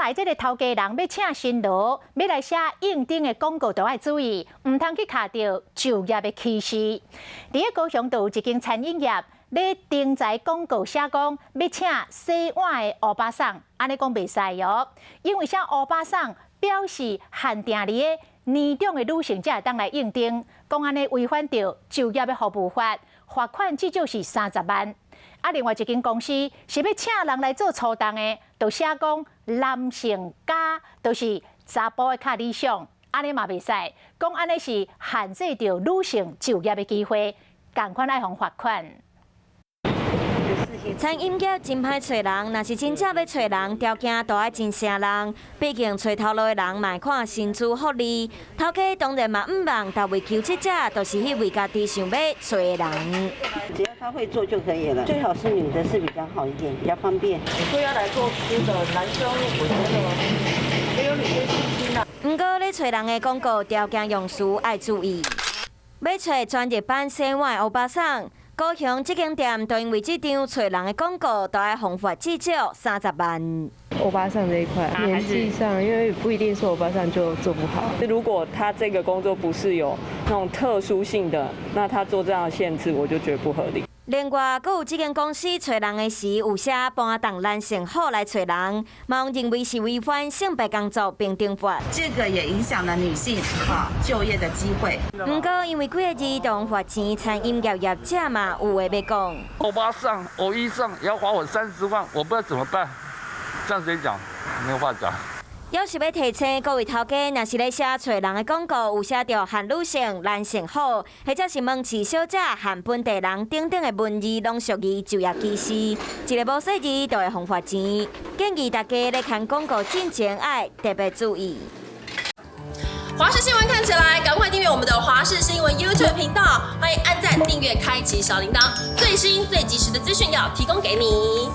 来这个头家人要请新劳，要来写应征的广告，都要注意，唔通去卡到就业的歧视。伫个高雄有一间餐饮业，咧登在广告写讲要请洗碗的欧巴桑，安尼讲袂使哟，因为啥欧巴桑表示限定里的年长的女性才会当来应征，讲安尼违反着就业的服务法，罚款至少是30万。啊，另外一间公司是要请人来做初档的，就写讲男性加，就是查甫的较理想，安尼嘛袂使，讲安尼是限制着女性就业的机会，共款爱互罚款。餐饮业真歹找人，若是真正要找人，条件都爱真诚人。毕竟找头路的人嘛看薪资福利，头家当然嘛唔望，但为求职者都是去为家己想要找的人。只要他会做就可以了，最好是女的是比较好一点，比较方便。你说要来做吃的，男生我觉得没有女生信心啊。不过咧找人的广告条件用词爱注意，要找专业班洗碗的欧巴桑。高雄这间店都因为这张找人的广告，都要罚款至少30万。欧巴桑这一块，年纪上，因为不一定说欧巴桑就做不好。如果他这个工作不是有那种特殊性的，那他做这样的限制，我就觉得不合理。另外，还有这间公司找人的时有写搬动男性号来找人，嘛认为是违反性别工作平等法。这个也影响了女性就业的机会。不过，因为几个字动罚钱，餐饮业业者嘛有话要讲。欧巴桑、欧医上也要罚我30万，我不知道怎么办。这样谁讲？没有话讲。要是要提醒各位头家，若是咧写找人的广告有写着限女性、男性好，或者是问持小者、限本地人等等的文字，拢属于就业歧视，一个无细字就会罚款钱。建议大家咧看广告之前爱特别注意。华视新闻看起来，赶快订阅我们的华视新闻 YouTube 频道，欢迎按赞、订阅、开启小铃铛，最新最及时的资讯要提供给你。